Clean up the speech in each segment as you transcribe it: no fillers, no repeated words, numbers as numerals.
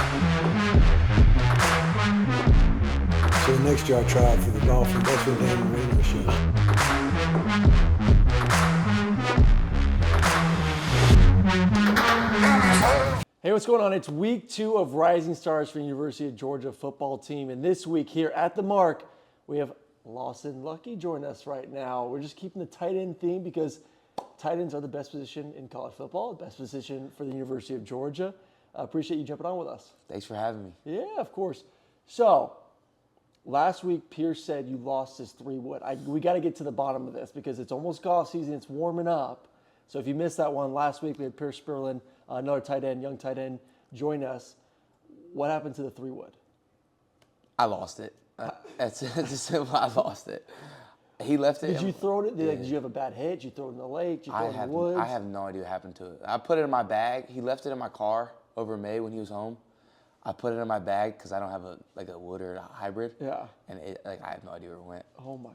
So the next year I try out for the Dolphins. That's when they have a winning machine. Hey, what's going on? It's week 2 of Rising Stars for the University of Georgia football team. And this week here at the Mark, we have Lawson Luckie join us right now. We're just keeping the tight end theme because tight ends are the best position in college football, the best position for the University of Georgia. I appreciate you jumping on with us. Thanks for having me. Yeah, of course. So, last week, Pierce said you lost his 3-wood. We got to get to the bottom of this because it's almost golf season. It's warming up. So if you missed that one, last week we had Pierce Sperlin, another tight end, young tight end, join us. What happened to the 3-wood? I lost it. That's just simple. I lost it. He left it. Did you throw it? Did you have a bad hit? Did you throw it in the lake? Did you throw it in the woods? I have no idea what happened to it. I put it in my bag. He left it in my car over May when he was home. I put it in my bag because I don't have a wood or a hybrid. Yeah. And I have no idea where it went. Oh my!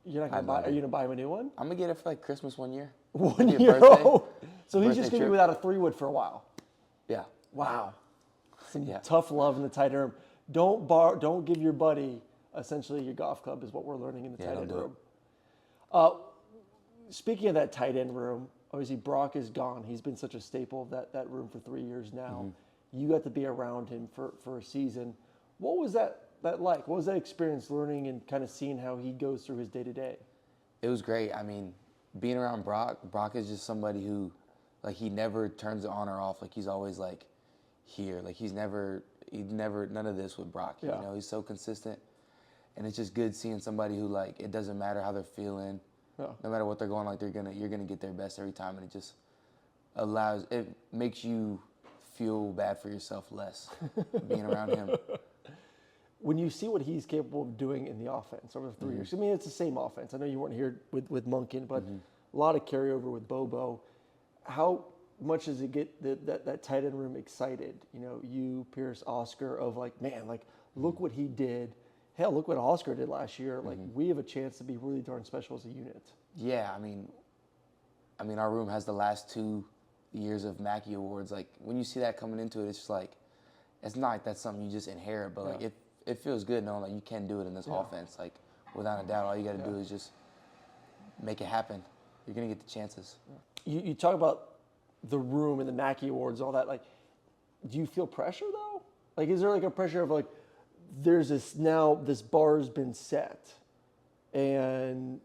You're not gonna buy? Are you gonna buy him a new one? I'm gonna get it for like Christmas one year. 1 year old. So he's just gonna be trip. without a 3-wood for a while. Yeah. Wow. Some Yeah. tough love in the tight end room. Don't give your buddy essentially your golf club is what we're learning in the tight end room. Speaking of that tight end room, obviously Brock is gone. He's been such a staple of that room for 3 years now. Mm-hmm. You got to be around him for a season. What was that like? What was that experience learning and kind of seeing how he goes through his day-to-day? It was great. I mean, being around Brock is just somebody who, like, he never turns it on or off. Like, he's always, like, here. Like, he's never, none of this with Brock. Yeah. You know, he's so consistent. And it's just good seeing somebody who, like, it doesn't matter how they're feeling. Yeah. No matter what they're going, like, you're gonna get their best every time. And it just it makes you feel bad for yourself less being around him. When you see what he's capable of doing in the offense over the 3 years, I mean, it's the same offense. I know you weren't here with Monken, but a lot of carryover with Bobo. How much does it get that tight end room excited? You know, you, Pierce, Oscar, of like, man, like, look what he did. Hell, look what Oscar did last year. Like, we have a chance to be really darn special as a unit. Yeah, I mean, our room has the last 2 years of Mackey Awards. Like, when you see that coming into it, it's just like, it's not like that's something you just inherit, but like it feels good knowing that you can do it in this offense. Like, without a doubt, all you got to do is just make it happen. You're gonna get the chances. You talk about the room and the Mackey Awards, all that. Like, do you feel pressure though? Like, is there like a pressure of like, there's this bar's been set, and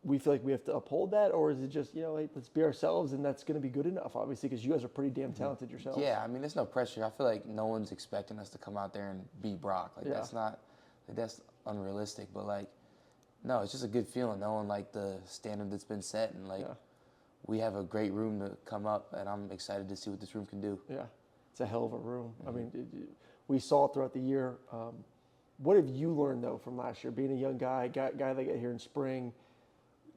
we feel like we have to uphold that, or is it just, you know, hey, let's be ourselves and that's going to be good enough, obviously, because you guys are pretty damn talented yourselves. Yeah, I mean, there's no pressure. I feel like no one's expecting us to come out there and beat Brock. Like, that's unrealistic. But like, no, it's just a good feeling knowing like the standard that's been set, and like we have a great room to come up, and I'm excited to see what this room can do. Yeah, it's a hell of a room. I mean, we saw it throughout the year. What have you learned though from last year, being a young guy that got here in spring?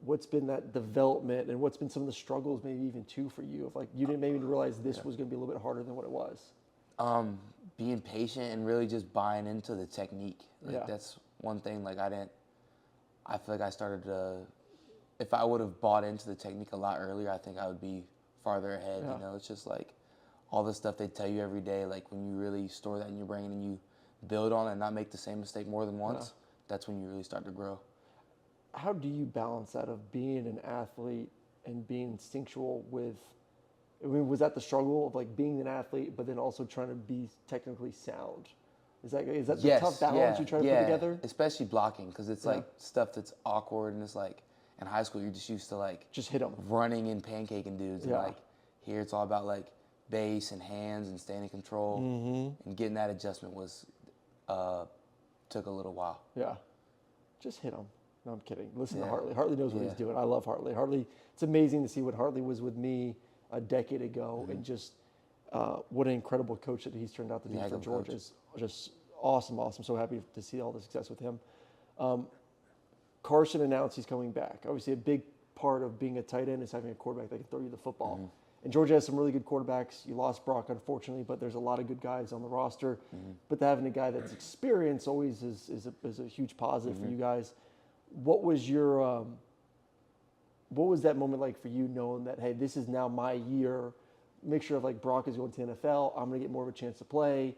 What's been that development, and what's been some of the struggles, maybe even too, for you? Of like, you didn't maybe realize this was going to be a little bit harder than what it was. Being patient and really just buying into the technique. Like, that's one thing. Like, I feel like I started to, if I would have bought into the technique a lot earlier, I think I would be farther ahead. You know, it's just like all the stuff they tell you every day. Like, when you really store that in your brain and you build on it and not make the same mistake more than once, that's when you really start to grow. How do you balance that of being an athlete and being instinctual with, I mean, was that the struggle of like being an athlete, but then also trying to be technically sound? Is that the tough balance you try to put together? Especially blocking, because it's like stuff that's awkward, and it's like in high school you're just used to like just hit them, running and pancaking dudes, and like here it's all about like base and hands and staying in control, and getting that adjustment was took a little while. Yeah, just hit them. No, I'm kidding. Listen to Hartley. Hartley knows what he's doing. I love Hartley. Hartley, it's amazing to see what Hartley was with me a decade ago, and just what an incredible coach that he's turned out to be for Georgia. It's just awesome. So happy to see all the success with him. Carson announced he's coming back. Obviously, a big part of being a tight end is having a quarterback that can throw you the football. And Georgia has some really good quarterbacks. You lost Brock, unfortunately, but there's a lot of good guys on the roster. But having a guy that's experienced always is a huge positive for you guys. What was what was that moment like for you, knowing that, hey, this is now my year? mixture of like Brock is going to the NFL, I'm going to get more of a chance to play,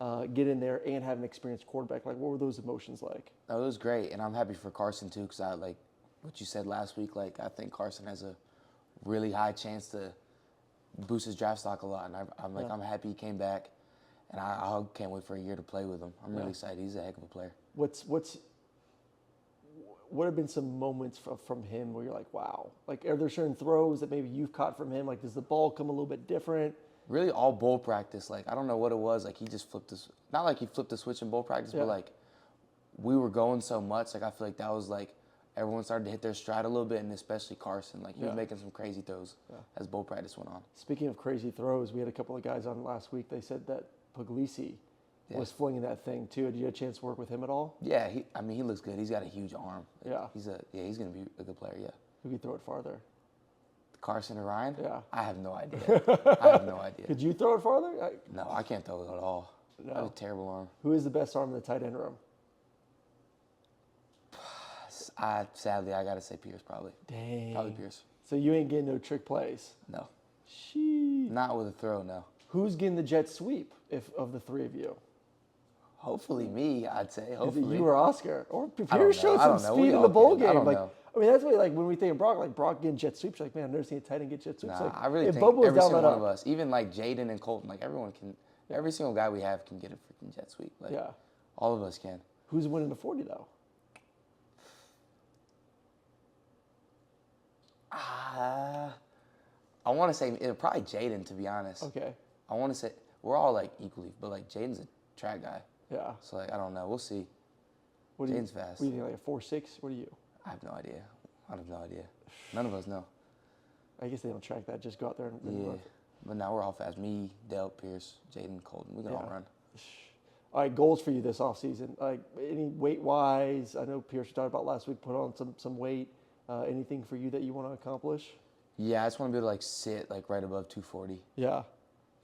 get in there, and have an experienced quarterback. Like, what were those emotions like? Oh, it was great, and I'm happy for Carson too, because I like what you said last week. Like, I think Carson has a really high chance to boost his draft stock a lot, and I'm happy he came back, and I can't wait for a year to play with him. I'm really excited. He's a heck of a player. What have been some moments from him where you're like, wow? Like, are there certain throws that maybe you've caught from him? Like, does the ball come a little bit different? Really, all bowl practice. Like, I don't know what it was. Like, he just flipped this. Not like he flipped the switch in bowl practice, but like, we were going so much. Like, I feel like that was like everyone started to hit their stride a little bit, and especially Carson. Like, he was making some crazy throws as bowl practice went on. Speaking of crazy throws, we had a couple of guys on last week. They said that Puglisi was flinging that thing too. Did you have a chance to work with him at all? Yeah, he looks good. He's got a huge arm. Yeah. He's gonna be a good player. Yeah. Who could throw it farther? Carson or Ryan? Yeah. I have no idea. I have no idea. Could you throw it farther? No, I can't throw it at all. No. I have a terrible arm. Who is the best arm in the tight end room? Sadly, I gotta say Pierce probably. Dang. Probably Pierce. So you ain't getting no trick plays? No. Sheesh. Not with a throw, no. Who's getting the jet sweep of the three of you? Hopefully me, I'd say. Is it Hopefully. you or Oscar? Or I don't Pierce showed know. some We speed in all the bowl can. I game. don't Like, know. I mean, that's why, like, when we think of Brock getting jet sweeps, like, man, I've never seen a tight end get jet sweeps. Nah, Like, I really if think Bubba was every down single that one of up, us, even like Jaden and Colton, like everyone can, every single guy we have can get a freaking jet sweep. Like, all of us can. Who's winning the 40 though? I want to say probably Jaden, to be honest. Okay. I want to say we're all like equally, but like Jaden's a track guy. Yeah. So like I don't know. We'll see. Jaden's fast. What do you think, like a 4.6? What are you? I have no idea. I have no idea. None of us know. I guess they don't track that. Just go out there and run. But now we're all fast. Me, Dale, Pierce, Jaden, Colton. We can all run. All right, goals for you this offseason. Like any weight-wise? I know Pierce, you talked about last week, put on some weight. Anything for you that you want to accomplish? Yeah, I just want to be able to like sit like right above 240. Yeah.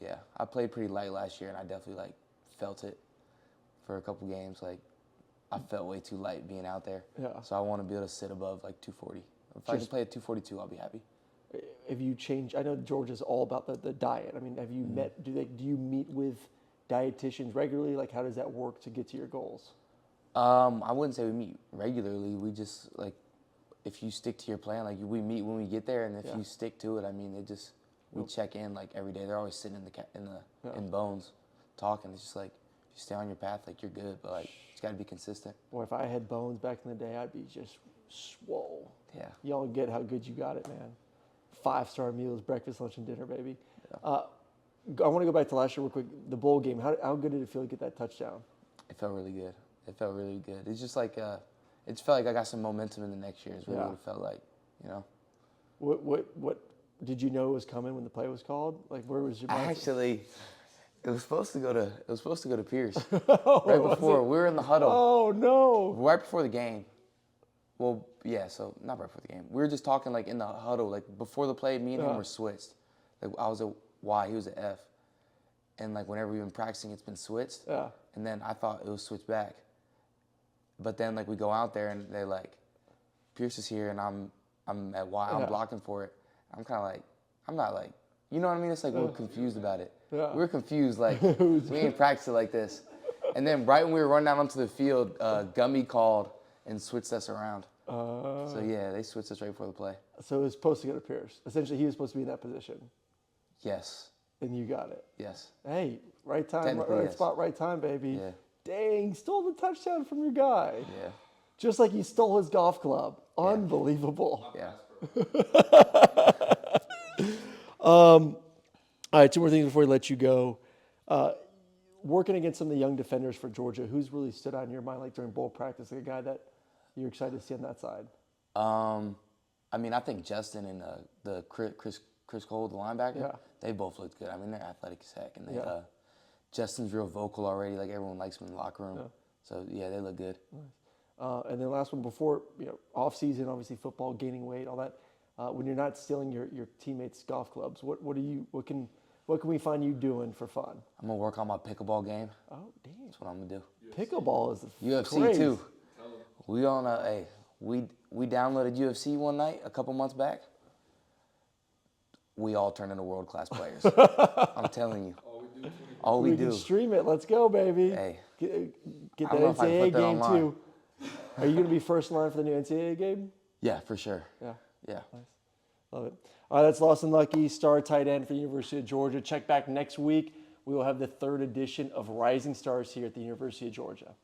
Yeah, I played pretty light last year, and I definitely like felt it for a couple games. Like I felt way too light being out there. Yeah. So I want to be able to sit above like 240. If I can play at 242, I'll be happy. Have you changed? I know Georgia's all about the diet. I mean, have you met? Do you meet with dietitians regularly? Like, how does that work to get to your goals? I wouldn't say we meet regularly. We just like, if you stick to your plan, like we meet when we get there, and if you stick to it, I mean, we check in like every day. They're always sitting in Bones, talking. It's just like, if you stay on your path, like you're good, but like you just got to be consistent. Boy, if I had Bones back in the day, I'd be just swole. Yeah. Y'all get how good you got it, man. 5-star meals, breakfast, lunch, and dinner, baby. Yeah. I want to go back to last year real quick. The bowl game. How good did it feel to get that touchdown? It felt really good. It felt really good. It's just like it felt like I got some momentum in the next year. Is really what it felt like, you know. What did you know was coming when the play was called? Like, where was your mindset? Actually, it was supposed to go to Pierce Oh, right before we were in the huddle. Oh no! Right before the game. Well, yeah. So not right before the game. We were just talking like in the huddle, like before the play. Me and him were switched. Like I was a Y, he was an F, and like whenever we've been practicing, it's been switched. Yeah. And then I thought it was switched back. But then like we go out there and they like, Pierce is here and I'm at Y. I'm blocking for it. I'm kind of like, I'm not like, you know what I mean? It's like we're confused about it. Yeah. We're confused, like we ain't practiced it like this. And then right when we were running out onto the field, Gummy called and switched us around. So yeah, they switched us right before the play. So it was supposed to go to Pierce. Essentially, he was supposed to be in that position. Yes. And you got it. Yes. Hey, right time, right spot, right time, baby. Yeah. Dang, stole the touchdown from your guy. Yeah. Just like he stole his golf club. Yeah. Unbelievable. Yeah. All right, two more things before we let you go. Working against some of the young defenders for Georgia, who's really stood out in your mind, like during bowl practice, like a guy that you're excited to see on that side? I mean, I think Justin and the Chris Cole, the linebacker, they both looked good. I mean, they're athletic as heck, and Justin's real vocal already. Like everyone likes him in the locker room. Yeah. So yeah, they look good. Nice. And then last one before off season, obviously football, gaining weight, all that. When you're not stealing your teammates' golf clubs, what can we find you doing for fun? I'm gonna work on my pickleball game. Oh damn! That's what I'm gonna do. Pickleball is UFC crazy. Too. We we downloaded UFC one night a couple months back. we all turn into world-class players. I'm telling you. All we do. All we can do. stream it. Let's go, baby. Hey. Get I that don't know if I NCAA put that game online. too. Are you going to be first in line for the new NCAA game? Yeah, for sure. Yeah. Yeah. Nice. Love it. All right, that's Lawson Luckie, star tight end for the University of Georgia. Check back next week. We will have the 3rd edition of Rising Stars here at the University of Georgia.